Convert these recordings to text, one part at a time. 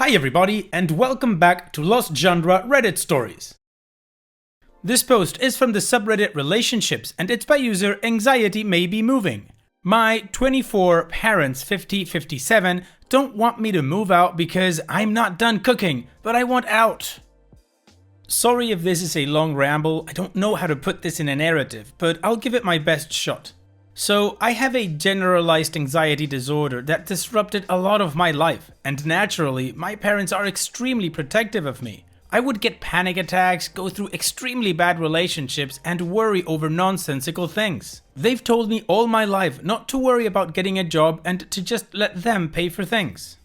Hi everybody, and welcome back to Lost Genre Reddit Stories. This post is from the subreddit Relationships, and it's by user Anxiety May Be Moving. My 24 parents 50-57 don't want me to move out because I'm not done cooking, but I want out. Sorry if this is a long ramble, I don't know how to put this in a narrative, but I'll give it my best shot. So, I have a generalized anxiety disorder that disrupted a lot of my life, and naturally, my parents are extremely protective of me. I would get panic attacks, go through extremely bad relationships, and worry over nonsensical things. They've told me all my life not to worry about getting a job and to just let them pay for things.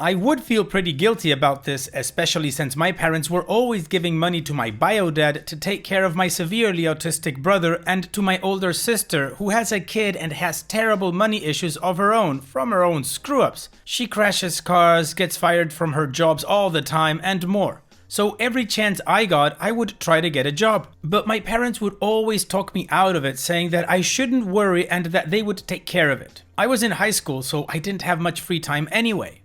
I would feel pretty guilty about this, especially since my parents were always giving money to my bio dad to take care of my severely autistic brother and to my older sister who has a kid and has terrible money issues of her own from her own screw-ups. She crashes cars, gets fired from her jobs all the time and more. So every chance I got, I would try to get a job. But my parents would always talk me out of it, saying that I shouldn't worry and that they would take care of it. I was in high school, so I didn't have much free time anyway.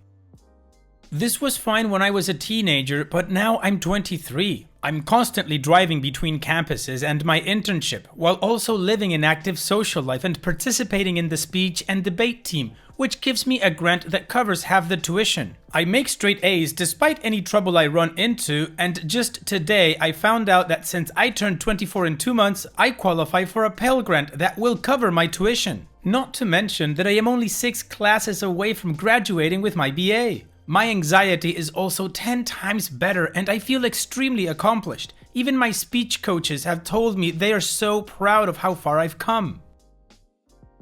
This was fine when I was a teenager, but now I'm 23. I'm constantly driving between campuses and my internship, while also living an active social life and participating in the speech and debate team, which gives me a grant that covers half the tuition. I make straight A's despite any trouble I run into, and just today I found out that since I turned 24 in 2 months, I qualify for a Pell Grant that will cover my tuition. Not to mention that I am only 6 classes away from graduating with my BA. My anxiety is also 10 times better and I feel extremely accomplished. Even my speech coaches have told me they are so proud of how far I've come.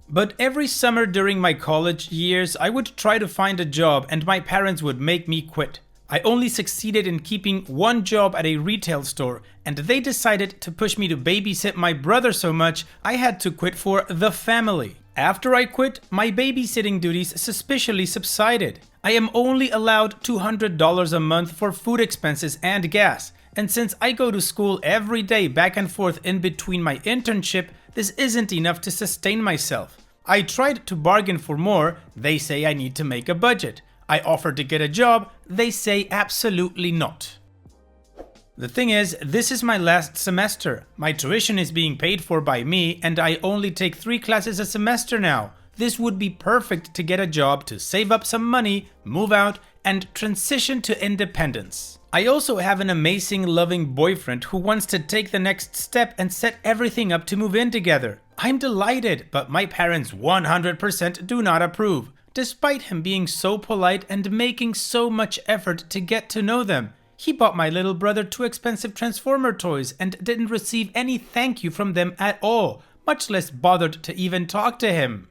But every summer during my college years, I would try to find a job and my parents would make me quit. I only succeeded in keeping one job at a retail store, and they decided to push me to babysit my brother so much I had to quit for the family. After I quit, my babysitting duties suspiciously subsided. I am only allowed $200 a month for food expenses and gas, and since I go to school every day back and forth in between my internship, this isn't enough to sustain myself. I tried to bargain for more, they say I need to make a budget. I offered to get a job, they say absolutely not. The thing is, this is my last semester. My tuition is being paid for by me and I only take 3 classes a semester now. This would be perfect to get a job to save up some money, move out, and transition to independence. I also have an amazing, loving boyfriend who wants to take the next step and set everything up to move in together. I'm delighted, but my parents 100% do not approve, despite him being so polite and making so much effort to get to know them. He bought my little brother 2 expensive Transformer toys and didn't receive any thank you from them at all, much less bothered to even talk to him.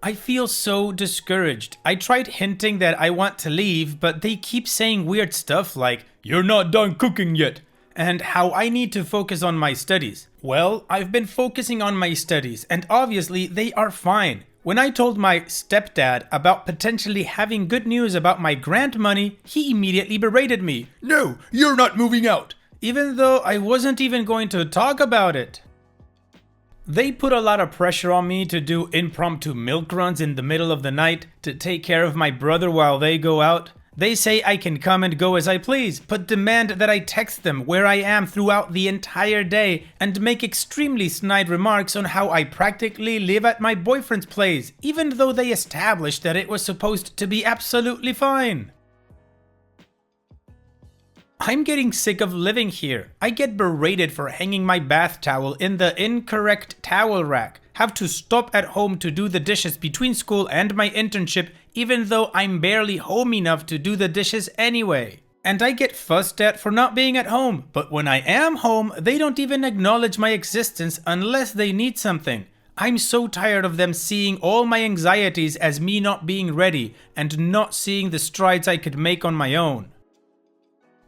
I feel so discouraged. I tried hinting that I want to leave, but they keep saying weird stuff like, "You're not done cooking yet," and how I need to focus on my studies. Well, I've been focusing on my studies, and obviously they are fine. When I told my stepdad about potentially having good news about my grant money, he immediately berated me. "No, you're not moving out," even though I wasn't even going to talk about it. They put a lot of pressure on me to do impromptu milk runs in the middle of the night to take care of my brother while they go out. They say I can come and go as I please, but demand that I text them where I am throughout the entire day and make extremely snide remarks on how I practically live at my boyfriend's place, even though they established that it was supposed to be absolutely fine. I'm getting sick of living here. I get berated for hanging my bath towel in the incorrect towel rack, have to stop at home to do the dishes between school and my internship, even though I'm barely home enough to do the dishes anyway. And I get fussed at for not being at home, but when I am home, they don't even acknowledge my existence unless they need something. I'm so tired of them seeing all my anxieties as me not being ready and not seeing the strides I could make on my own.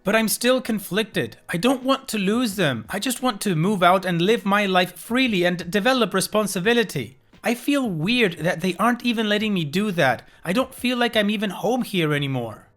But I'm still conflicted. I don't want to lose them. I just want to move out and live my life freely and develop responsibility. I feel weird that they aren't even letting me do that. I don't feel like I'm even home here anymore.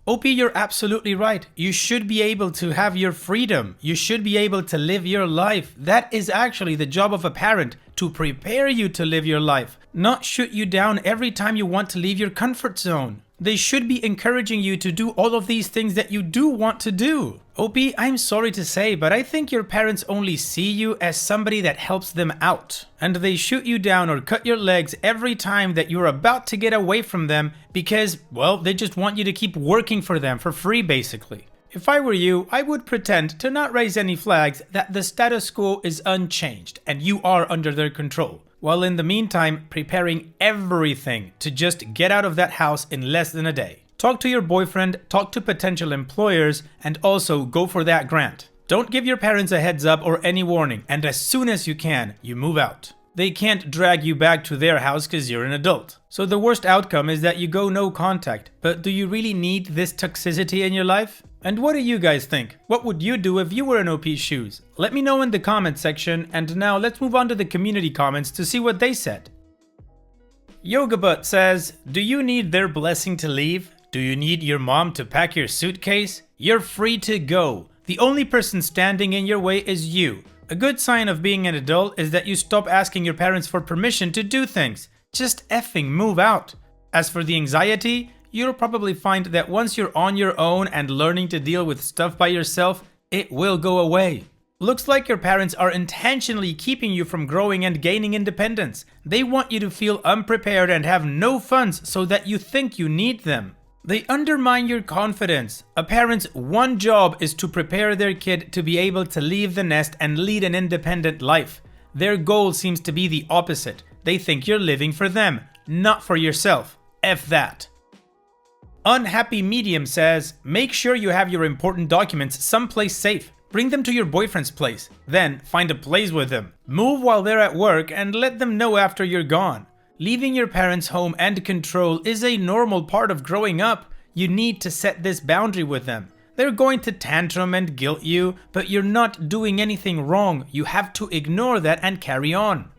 OP, you're absolutely right. You should be able to have your freedom. You should be able to live your life. That is actually the job of a parent, to prepare you to live your life, not shoot you down every time you want to leave your comfort zone. They should be encouraging you to do all of these things that you do want to do. OP, I'm sorry to say, but I think your parents only see you as somebody that helps them out. And they shoot you down or cut your legs every time that you're about to get away from them because, well, they just want you to keep working for them for free, basically. If I were you, I would pretend to not raise any flags that the status quo is unchanged and you are under their control, while in the meantime preparing everything to just get out of that house in less than a day. Talk to your boyfriend, talk to potential employers, and also go for that grant. Don't give your parents a heads up or any warning, and as soon as you can, you move out. They can't drag you back to their house because you're an adult. So the worst outcome is that you go no contact, but do you really need this toxicity in your life? And what do you guys think? What would you do if you were in OP's shoes? Let me know in the comment section, and now let's move on to the community comments to see what they said. Yogabutt says, do you need their blessing to leave? Do you need your mom to pack your suitcase? You're free to go. The only person standing in your way is you. A good sign of being an adult is that you stop asking your parents for permission to do things. Just effing move out. As for the anxiety, you'll probably find that once you're on your own and learning to deal with stuff by yourself, it will go away. Looks like your parents are intentionally keeping you from growing and gaining independence. They want you to feel unprepared and have no funds so that you think you need them. They undermine your confidence. A parent's one job is to prepare their kid to be able to leave the nest and lead an independent life. Their goal seems to be the opposite. They think you're living for them, not for yourself. F that. Unhappy Medium says, make sure you have your important documents someplace safe. Bring them to your boyfriend's place. Then find a place with them. Move while they're at work and let them know after you're gone. Leaving your parents' home and control is a normal part of growing up. You need to set this boundary with them. They're going to tantrum and guilt you, but you're not doing anything wrong. You have to ignore that and carry on.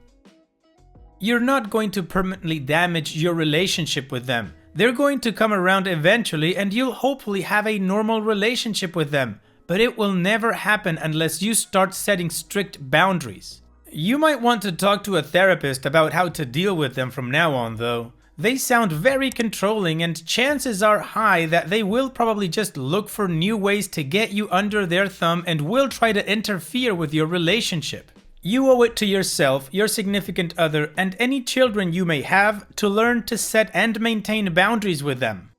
You're not going to permanently damage your relationship with them. They're going to come around eventually and you'll hopefully have a normal relationship with them. But it will never happen unless you start setting strict boundaries. You might want to talk to a therapist about how to deal with them from now on, though. They sound very controlling and chances are high that they will probably just look for new ways to get you under their thumb and will try to interfere with your relationship. You owe it to yourself, your significant other, and any children you may have to learn to set and maintain boundaries with them.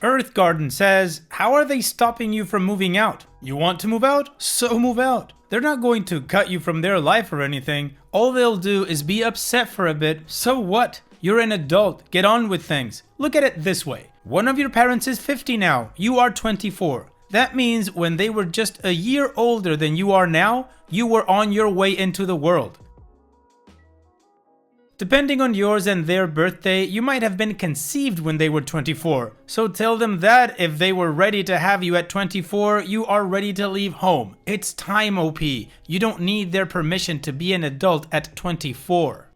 Earth Garden says, how are they stopping you from moving out? You want to move out? So move out. They're not going to cut you from their life or anything. All they'll do is be upset for a bit. So what? You're an adult. Get on with things. Look at it this way. One of your parents is 50 now. You are 24. That means when they were just a year older than you are now, you were on your way into the world. Depending on yours and their birthday, you might have been conceived when they were 24. So tell them that if they were ready to have you at 24, you are ready to leave home. It's time, OP. You don't need their permission to be an adult at 24.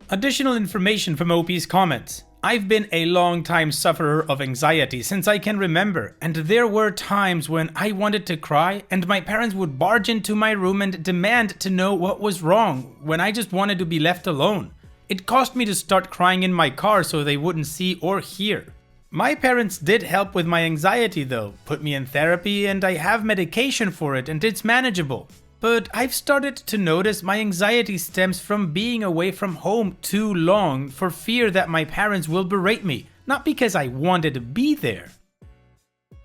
Additional information from OP's comments. I've been a long-time sufferer of anxiety since I can remember, and there were times when I wanted to cry and my parents would barge into my room and demand to know what was wrong when I just wanted to be left alone. It caused me to start crying in my car so they wouldn't see or hear. My parents did help with my anxiety though, put me in therapy, and I have medication for it and it's manageable. But I've started to notice my anxiety stems from being away from home too long for fear that my parents will berate me, not because I wanted to be there.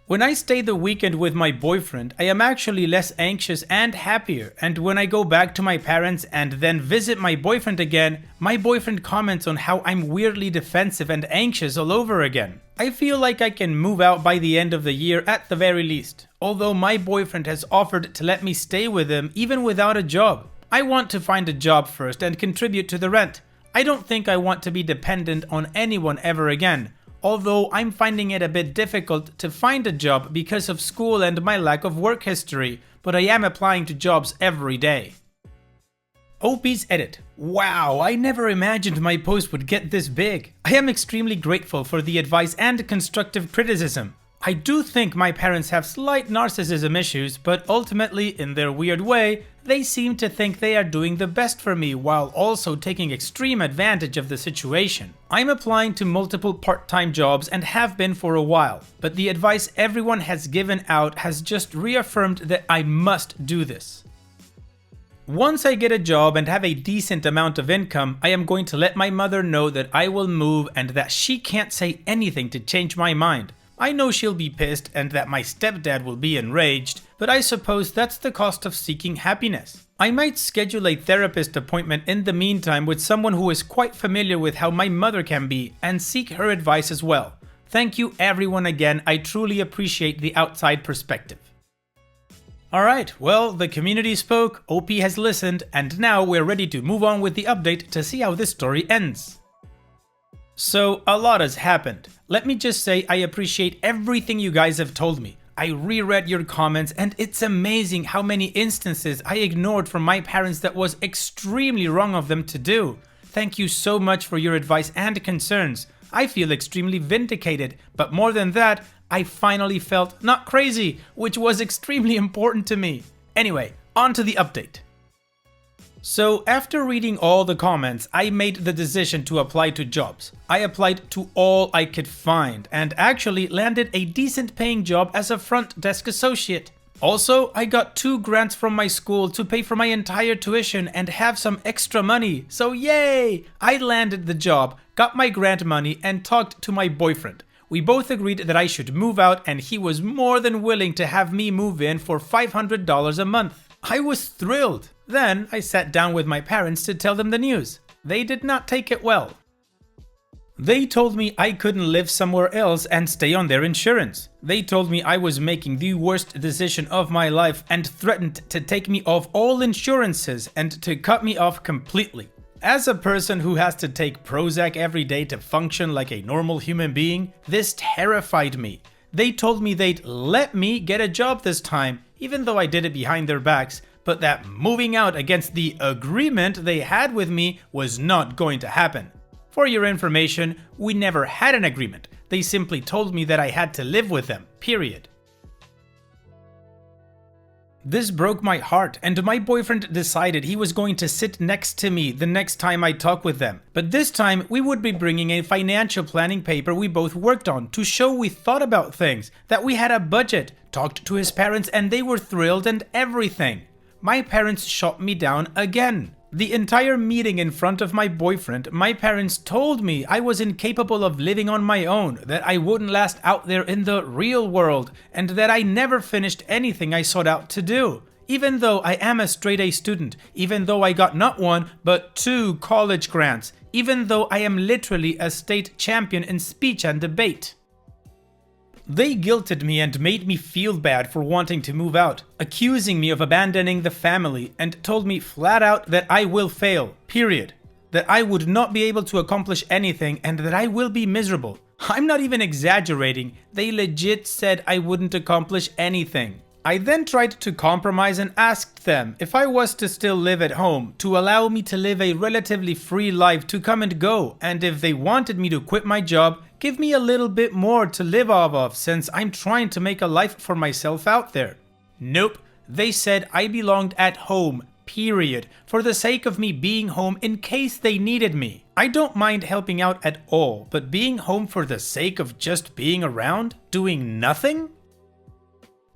When I stay the weekend with my boyfriend, I am actually less anxious and happier, and when I go back to my parents and then visit my boyfriend again, my boyfriend comments on how I'm weirdly defensive and anxious all over again. I feel like I can move out by the end of the year at the very least, although my boyfriend has offered to let me stay with him even without a job. I want to find a job first and contribute to the rent. I don't think I want to be dependent on anyone ever again. Although I'm finding it a bit difficult to find a job because of school and my lack of work history, but I am applying to jobs every day. OP's edit. Wow, I never imagined my post would get this big. I am extremely grateful for the advice and constructive criticism. I do think my parents have slight narcissism issues, but ultimately, in their weird way, They seem to think they are doing the best for me while also taking extreme advantage of the situation. I'm applying to multiple part-time jobs and have been for a while, but the advice everyone has given out has just reaffirmed that I must do this. Once I get a job and have a decent amount of income, I am going to let my mother know that I will move and that she can't say anything to change my mind. I know she'll be pissed and that my stepdad will be enraged, but I suppose that's the cost of seeking happiness. I might schedule a therapist appointment in the meantime with someone who is quite familiar with how my mother can be and seek her advice as well. Thank you everyone again, I truly appreciate the outside perspective. Alright, well, the community spoke, OP has listened, and now we're ready to move on with the update to see how this story ends. So, a lot has happened. Let me just say I appreciate everything you guys have told me. I reread your comments and it's amazing how many instances I ignored from my parents that was extremely wrong of them to do. Thank you so much for your advice and concerns. I feel extremely vindicated, but more than that, I finally felt not crazy, which was extremely important to me. Anyway, on to the update. So after reading all the comments, I made the decision to apply to jobs. I applied to all I could find and actually landed a decent paying job as a front desk associate. Also, I got 2 grants from my school to pay for my entire tuition and have some extra money, so yay! I landed the job, got my grant money and talked to my boyfriend. We both agreed that I should move out and he was more than willing to have me move in for $500 a month. I was thrilled. Then I sat down with my parents to tell them the news. They did not take it well. They told me I couldn't live somewhere else and stay on their insurance. They told me I was making the worst decision of my life and threatened to take me off all insurances and to cut me off completely. As a person who has to take Prozac every day to function like a normal human being, this terrified me. They told me they'd let me get a job this time, even though I did it behind their backs, but that moving out against the agreement they had with me was not going to happen. For your information, we never had an agreement. They simply told me that I had to live with them, period. This broke my heart, and my boyfriend decided he was going to sit next to me the next time I talk with them. But this time, we would be bringing a financial planning paper we both worked on to show we thought about things, that we had a budget, talked to his parents and they were thrilled and everything. My parents shot me down again. The entire meeting in front of my boyfriend, my parents told me I was incapable of living on my own, that I wouldn't last out there in the real world, and that I never finished anything I sought out to do. Even though I am a straight-A student, even though I got not 1, but 2 college grants, even though I am literally a state champion in speech and debate. They guilted me and made me feel bad for wanting to move out, accusing me of abandoning the family, and told me flat out that I will fail, period. That I would not be able to accomplish anything and that I will be miserable. I'm not even exaggerating, they legit said I wouldn't accomplish anything. I then tried to compromise and asked them if I was to still live at home, to allow me to live a relatively free life to come and go, and if they wanted me to quit my job, give me a little bit more to live off of since I'm trying to make a life for myself out there. Nope, they said I belonged at home, period, for the sake of me being home in case they needed me. I don't mind helping out at all, but being home for the sake of just being around, doing nothing?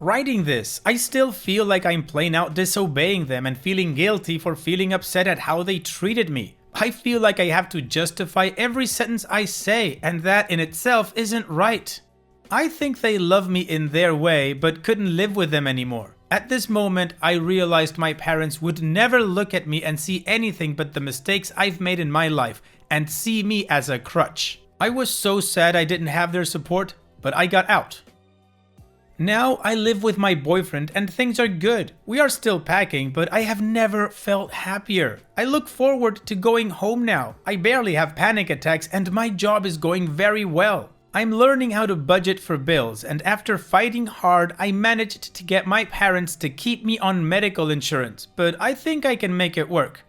Writing this, I still feel like I'm plain out disobeying them and feeling guilty for feeling upset at how they treated me. I feel like I have to justify every sentence I say, and that in itself isn't right. I think they love me in their way, but couldn't live with them anymore. At this moment, I realized my parents would never look at me and see anything but the mistakes I've made in my life, and see me as a crutch. I was so sad I didn't have their support, but I got out. Now I live with my boyfriend and things are good. We are still packing, but I have never felt happier. I look forward to going home now. I barely have panic attacks and my job is going very well. I'm learning how to budget for bills, and after fighting hard, I managed to get my parents to keep me on medical insurance, but I think I can make it work.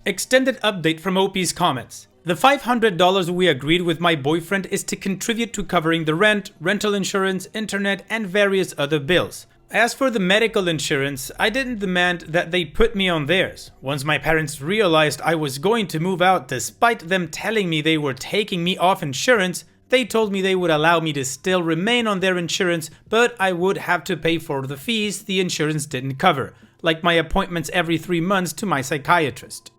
Extended update from OP's comments. The $500 we agreed with my boyfriend is to contribute to covering the rent, rental insurance, internet, and various other bills. As for the medical insurance, I didn't demand that they put me on theirs. Once my parents realized I was going to move out despite them telling me they were taking me off insurance, they told me they would allow me to still remain on their insurance, but I would have to pay for the fees the insurance didn't cover, like my appointments every 3 months to my psychiatrist.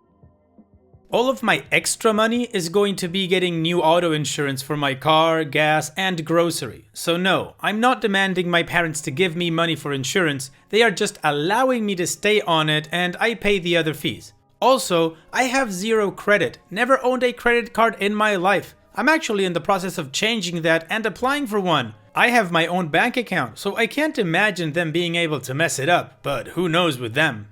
All of my extra money is going to be getting new auto insurance for my car, gas, and grocery. So no, I'm not demanding my parents to give me money for insurance, they are just allowing me to stay on it and I pay the other fees. Also, I have zero credit, never owned a credit card in my life. I'm actually in the process of changing that and applying for one. I have my own bank account, so I can't imagine them being able to mess it up, but who knows with them.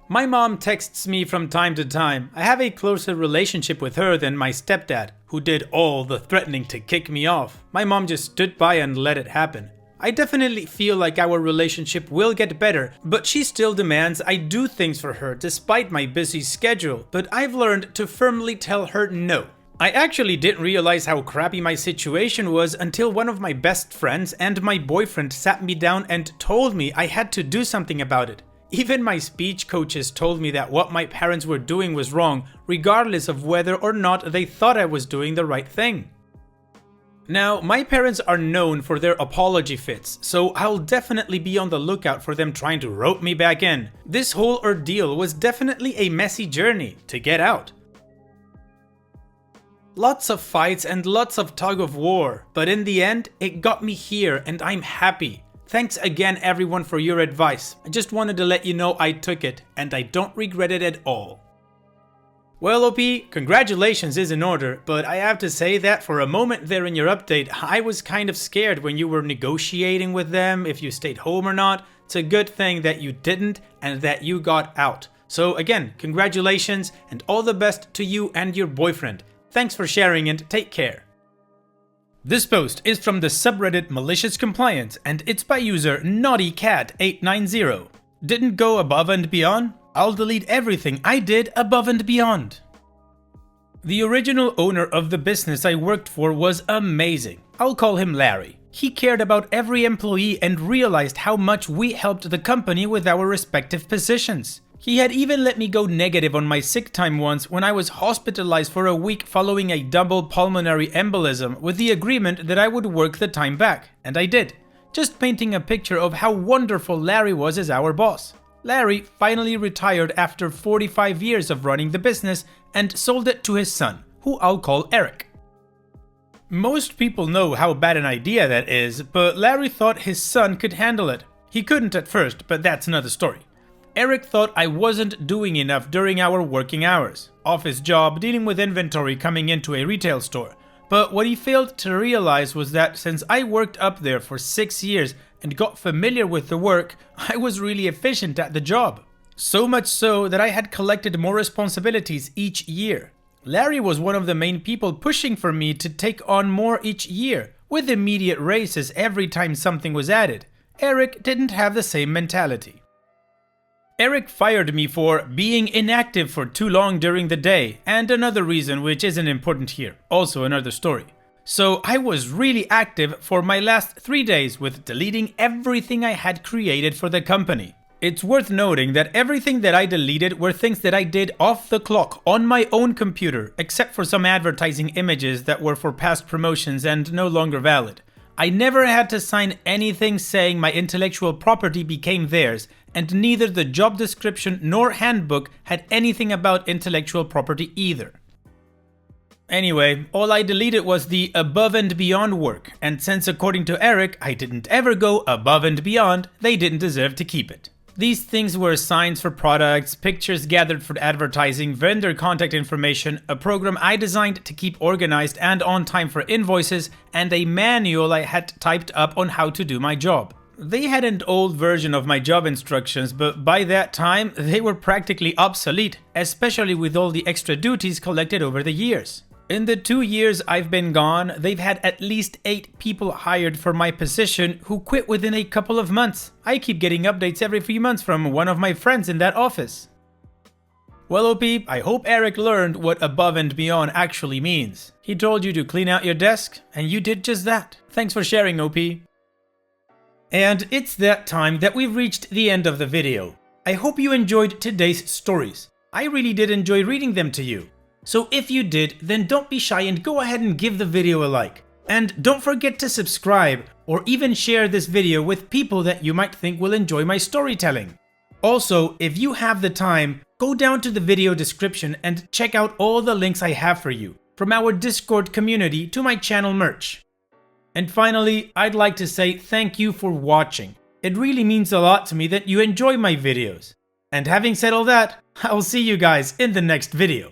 My mom texts me from time to time. I have a closer relationship with her than my stepdad, who did all the threatening to kick me off. My mom just stood by and let it happen. I definitely feel like our relationship will get better, but she still demands I do things for her despite my busy schedule, but I've learned to firmly tell her no. I actually didn't realize how crappy my situation was until one of my best friends and my boyfriend sat me down and told me I had to do something about it. Even my speech coaches told me that what my parents were doing was wrong, regardless of whether or not they thought I was doing the right thing. Now, my parents are known for their apology fits, so I'll definitely be on the lookout for them trying to rope me back in. This whole ordeal was definitely a messy journey to get out. Lots of fights and lots of tug of war, but in the end, it got me here and I'm happy. Thanks again everyone for your advice. I just wanted to let you know I took it, and I don't regret it at all. Well OP, congratulations is in order, but I have to say that for a moment there in your update, I was kind of scared when you were negotiating with them if you stayed home or not. It's a good thing that you didn't and that you got out. So again, congratulations and all the best to you and your boyfriend. Thanks for sharing and take care. This post is from the subreddit Malicious Compliance and it's by user NaughtyCat890. Didn't go above and beyond? I'll delete everything I did above and beyond. The original owner of the business I worked for was amazing. I'll call him Larry. He cared about every employee and realized how much we helped the company with our respective positions. He had even let me go negative on my sick time once when I was hospitalized for a week following a double pulmonary embolism with the agreement that I would work the time back, and I did. Just painting a picture of how wonderful Larry was as our boss. Larry finally retired after 45 years of running the business and sold it to his son, who I'll call Eric. Most people know how bad an idea that is, but Larry thought his son could handle it. He couldn't at first, but that's another story. Eric thought I wasn't doing enough during our working hours, office job dealing with inventory coming into a retail store. But what he failed to realize was that since I worked up there for 6 years and got familiar with the work, I was really efficient at the job. So much so that I had collected more responsibilities each year. Larry was one of the main people pushing for me to take on more each year, with immediate raises every time something was added. Eric didn't have the same mentality. Eric fired me for being inactive for too long during the day, and another reason which isn't important here, also another story. So I was really active for my last 3 days with deleting everything I had created for the company. It's worth noting that everything that I deleted were things that I did off the clock on my own computer, except for some advertising images that were for past promotions and no longer valid. I never had to sign anything saying my intellectual property became theirs, and neither the job description nor handbook had anything about intellectual property either. Anyway, all I deleted was the above and beyond work, and since according to Eric I didn't ever go above and beyond, they didn't deserve to keep it. These things were signs for products, pictures gathered for advertising, vendor contact information, a program I designed to keep organized and on time for invoices, and a manual I had typed up on how to do my job. They had an old version of my job instructions, but by that time they were practically obsolete, especially with all the extra duties collected over the years. In the 2 years I've been gone, they've had at least 8 people hired for my position who quit within a couple of months. I keep getting updates every few months from one of my friends in that office. Well OP, I hope Eric learned what above and beyond actually means. He told you to clean out your desk, and you did just that. Thanks for sharing OP. And it's that time that we've reached the end of the video. I hope you enjoyed today's stories. I really did enjoy reading them to you. So if you did, then don't be shy and go ahead and give the video a like. And don't forget to subscribe or even share this video with people that you might think will enjoy my storytelling. Also, if you have the time, go down to the video description and check out all the links I have for you, from our Discord community to my channel merch. And finally, I'd like to say thank you for watching. It really means a lot to me that you enjoy my videos. And having said all that, I'll see you guys in the next video.